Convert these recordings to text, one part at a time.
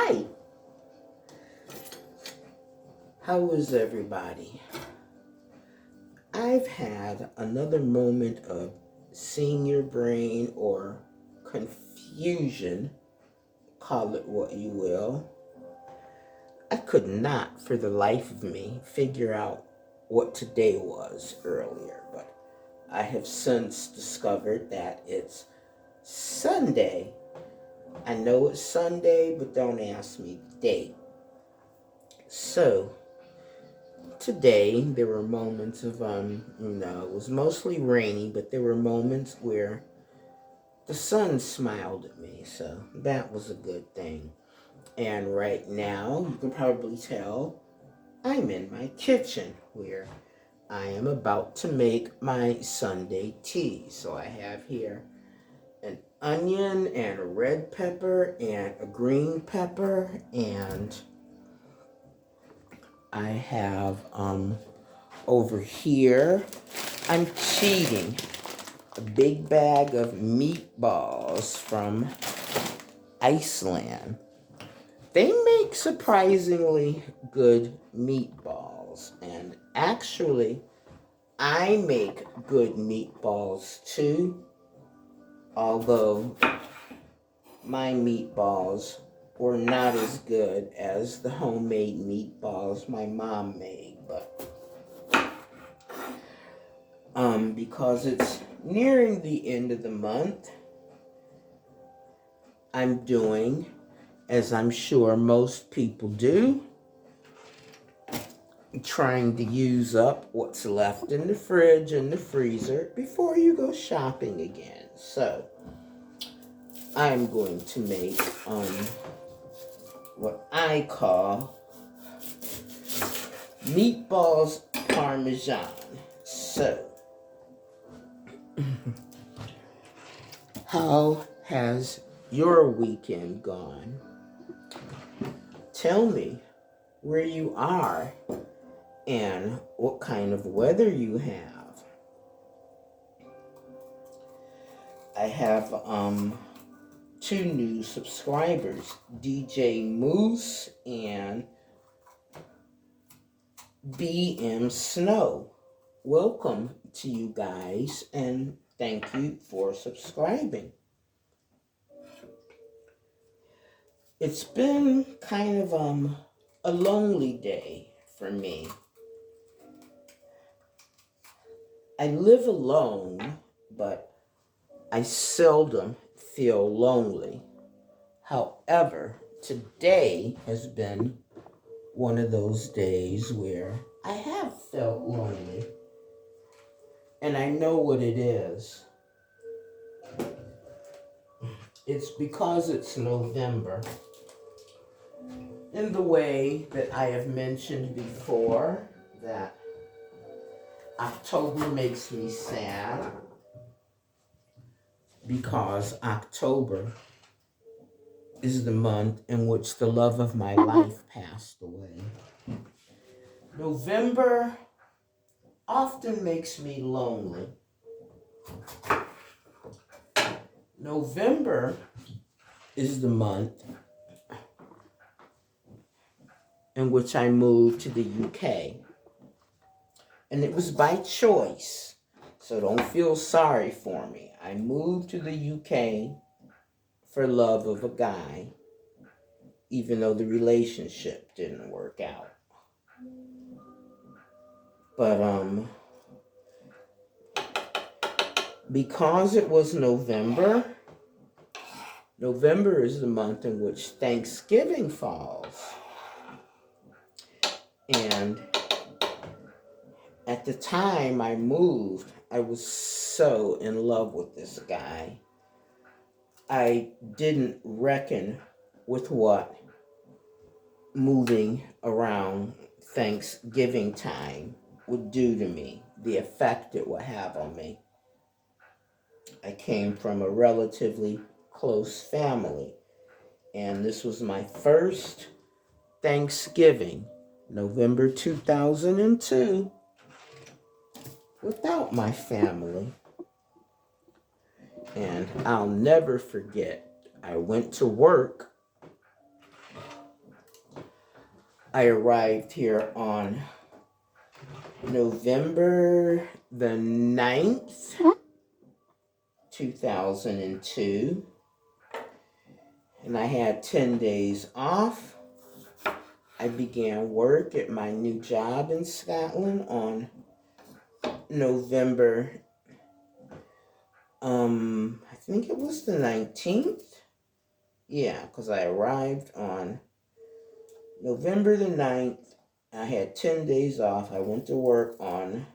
Hi. How is everybody? I've had another moment of senior brain or confusion, call it what you will. I could not for the life of me figure out what today was earlier, but I have since discovered that it's Sunday. I know it's Sunday, but don't ask me the date. So, today there were moments of, it was mostly rainy, but there were moments where the sun smiled at me, so that was a good thing. And right now, you can probably tell, I'm in my kitchen where I am about to make my Sunday tea. So I have here an onion and a red pepper and a green pepper, and I have over here, I'm cheating, a big bag of meatballs from Iceland. They make surprisingly good meatballs, and actually I make good meatballs too, although my meatballs were not as good as the homemade meatballs my mom made, but because it's nearing the end of the month, I'm doing, as I'm sure most people do, trying to use up what's left in the fridge and the freezer before you go shopping again. So I'm going to make what I call meatballs parmesan. So how has your weekend gone? Tell me where you are and what kind of weather you have. I have two new subscribers, DJ Moose and BM Snow. Welcome to you guys, and thank you for subscribing. It's been kind of a lonely day for me. I live alone, but I seldom feel lonely. However, today has been one of those days where I have felt lonely. And I know what it is. It's because it's November. In the way that I have mentioned before, that October makes me sad because October is the month in which the love of my life passed away. November often makes me lonely. November is the month in which I moved to the UK. And it was by choice, so don't feel sorry for me. I moved to the UK for love of a guy, even though the relationship didn't work out. But because it was November, November is the month in which Thanksgiving falls. And at the time I moved, I was so in love with this guy. I didn't reckon with what moving around Thanksgiving time would do to me, the effect it would have on me. I came from a relatively close family, and this was my first Thanksgiving, November 2002, without my family. And I'll never forget, I went to work I arrived here on November the 9th, 2002, and I had 10 days off. I began work at my new job in Scotland on November, I think it was the 19th. Yeah, because I arrived on November the 9th. I had 10 days off. I went to work on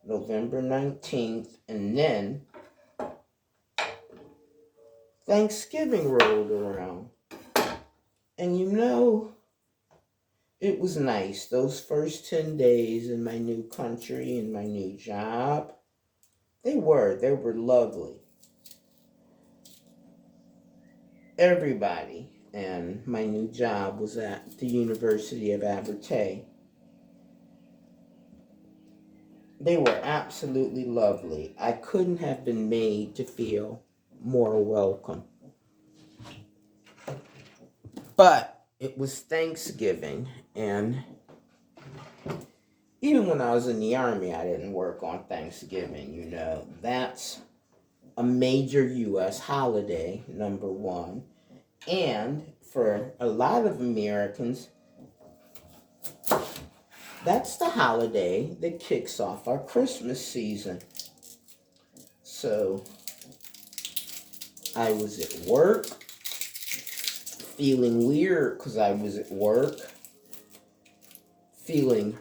November 19th, and then Thanksgiving rolled around. And you know, it was nice. Those first 10 days in my new country and my new job, they were lovely. Everybody and my new job was at the University of Abertay. They were absolutely lovely. I couldn't have been made to feel more welcome. But it was Thanksgiving, and even when I was in the Army, I didn't work on Thanksgiving, you know. That's a major U.S. holiday, number one. And for a lot of Americans, that's the holiday that kicks off our Christmas season. So I was at work, feeling weird because I was at work, feeling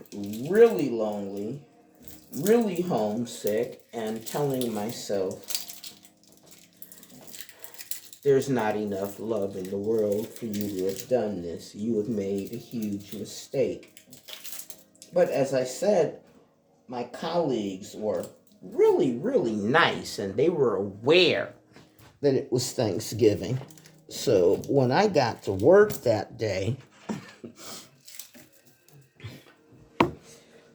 really lonely, really homesick, and telling myself, there's not enough love in the world for you to have done this. You have made a huge mistake. But as I said, my colleagues were really, really nice, and they were aware that it was Thanksgiving. So when I got to work that day,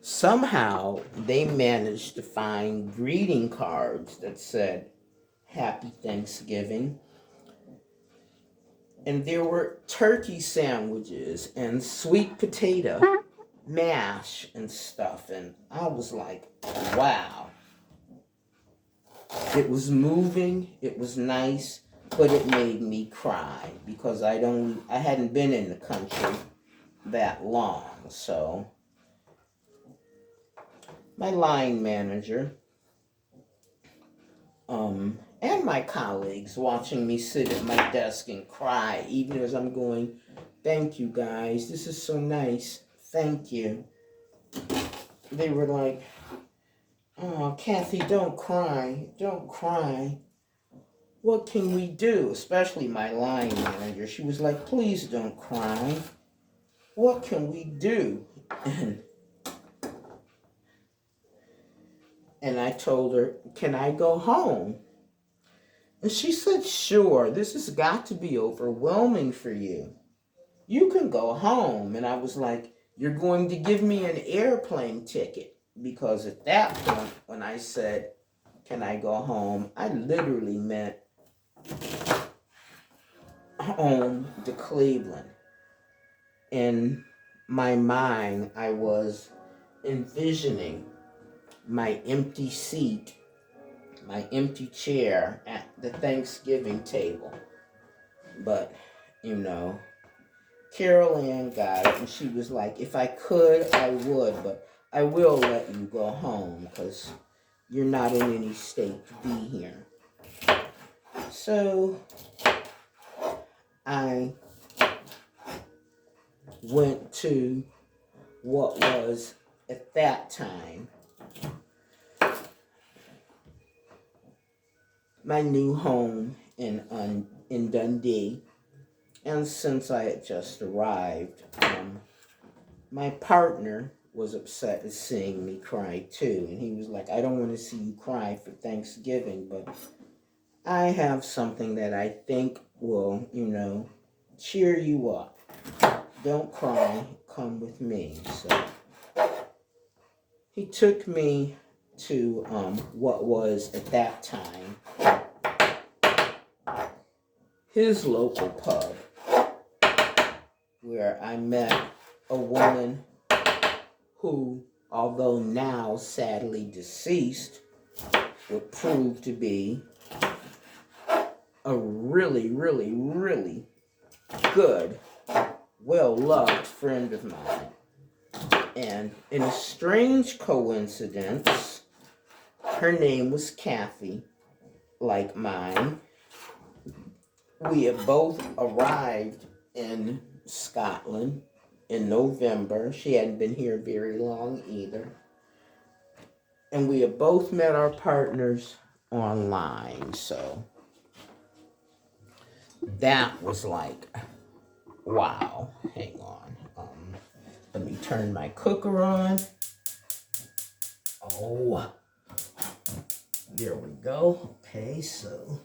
somehow they managed to find greeting cards that said, Happy Thanksgiving. And there were turkey sandwiches and sweet potato mash and stuff. And I was like, wow. It was moving, it was nice, but it made me cry because I hadn't been in the country that long. So my line manager, and my colleagues watching me sit at my desk and cry, even as I'm going, thank you guys, this is so nice, thank you. They were like, oh, Kathy, don't cry, don't cry. What can we do? Especially my line manager. She was like, please don't cry. What can we do? And I told her, can I go home? And she said, sure, this has got to be overwhelming for you. You can go home. And I was like, you're going to give me an airplane ticket? Because at that point, when I said, can I go home, I literally meant home to Cleveland. In my mind, I was envisioning my empty seat, my empty chair at the Thanksgiving table. But, you know, Carol Ann got it, and she was like, if I could, I would, but I will let you go home because you're not in any state to be here. So I went to what was at that time my new home in Dundee. And since I had just arrived, my partner was upset at seeing me cry too. And he was like, I don't want to see you cry for Thanksgiving, but I have something that I think will, cheer you up. Don't cry, come with me. So he took me to what was at that time his local pub, where I met a woman who, although now sadly deceased, would prove to be a really, really, really good, well-loved friend of mine. And in a strange coincidence, her name was Kathy, like mine. We had both arrived in Scotland in November. She hadn't been here very long either. And we had both met our partners online. So that was like, wow. Hang on. Let me turn my cooker on. Oh, there we go. Okay, so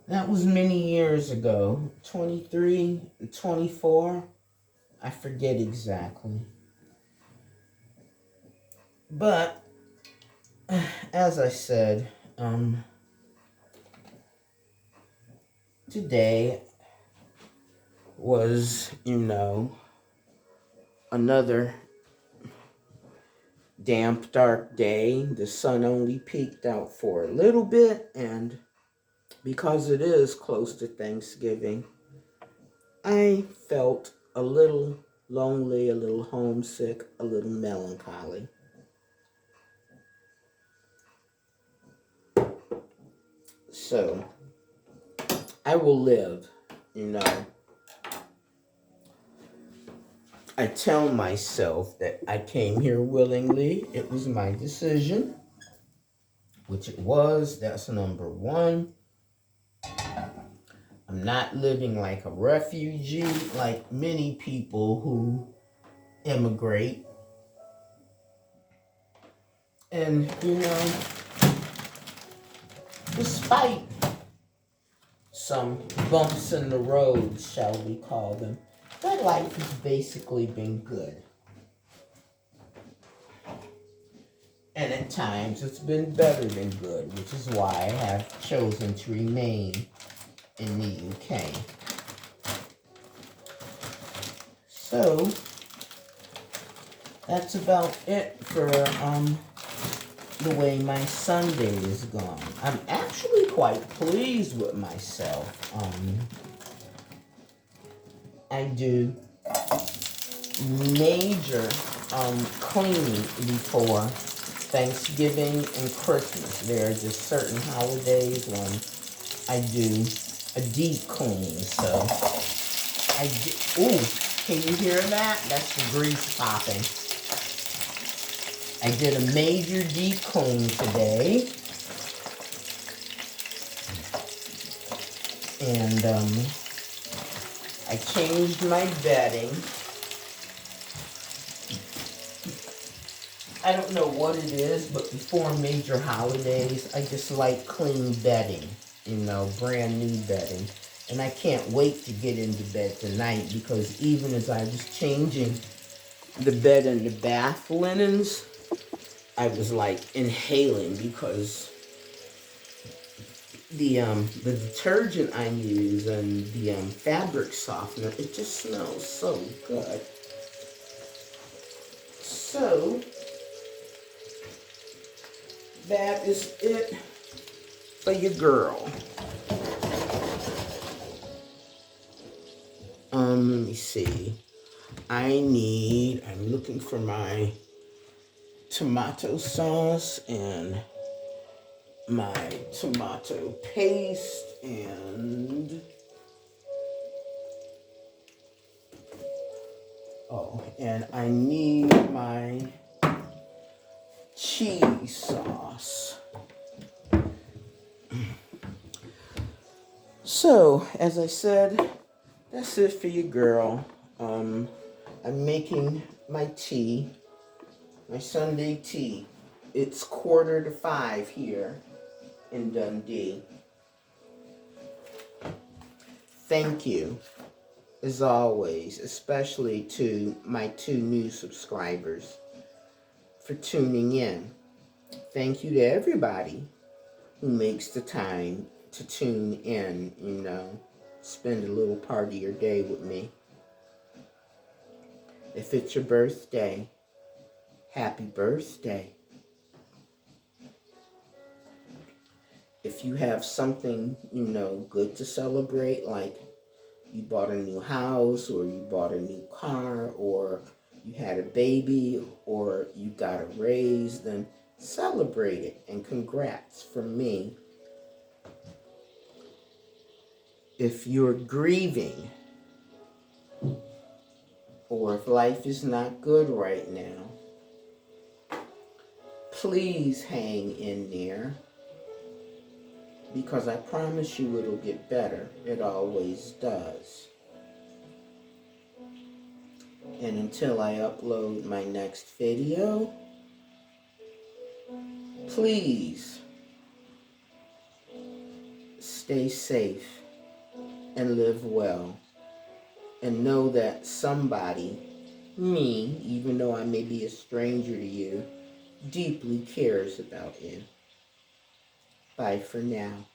that was many years ago. 23, 24. I forget exactly. But as I said, today was, another damp, dark day. The sun only peeked out for a little bit, and because it is close to Thanksgiving, I felt a little lonely, a little homesick, a little melancholy. So, I will live, I tell myself that I came here willingly. It was my decision, which it was. That's number one. I'm not living like a refugee like many people who immigrate. And, despite some bumps in the road, shall we call them, my life has basically been good. And at times it's been better than good, which is why I have chosen to remain in the UK. So that's about it for the way my Sunday is gone. I'm actually quite pleased with myself. I do major cleaning before Thanksgiving and Christmas. There are just certain holidays when I do a deep clean. So ooh, can you hear that? That's the grease popping. I did a major deep clean today. And I changed my bedding. I don't know what it is, but before major holidays, I just like clean bedding, brand new bedding. And I can't wait to get into bed tonight because even as I was changing the bed and the bath linens, I was like inhaling because the detergent I use and the fabric softener, it just smells so good. So that is it for your girl. Let me see. I'm looking for my tomato sauce and my tomato paste and I need my cheese sauce. So, as I said, that's it for you, girl. I'm making my tea, my Sunday tea. It's 4:45 here in Dundee. Thank you, as always, especially to my 2 new subscribers for tuning in. Thank you to everybody who makes the time to tune in, spend a little part of your day with me. If it's your birthday, happy birthday. If you have something, good to celebrate, like you bought a new house, or you bought a new car, or you had a baby, or you got a raise, then celebrate it, and congrats from me. If you're grieving, or if life is not good right now, please hang in there, because I promise you it'll get better. It always does. And until I upload my next video, please stay safe and live well. And know that somebody, me, even though I may be a stranger to you, deeply cares about you. Bye for now.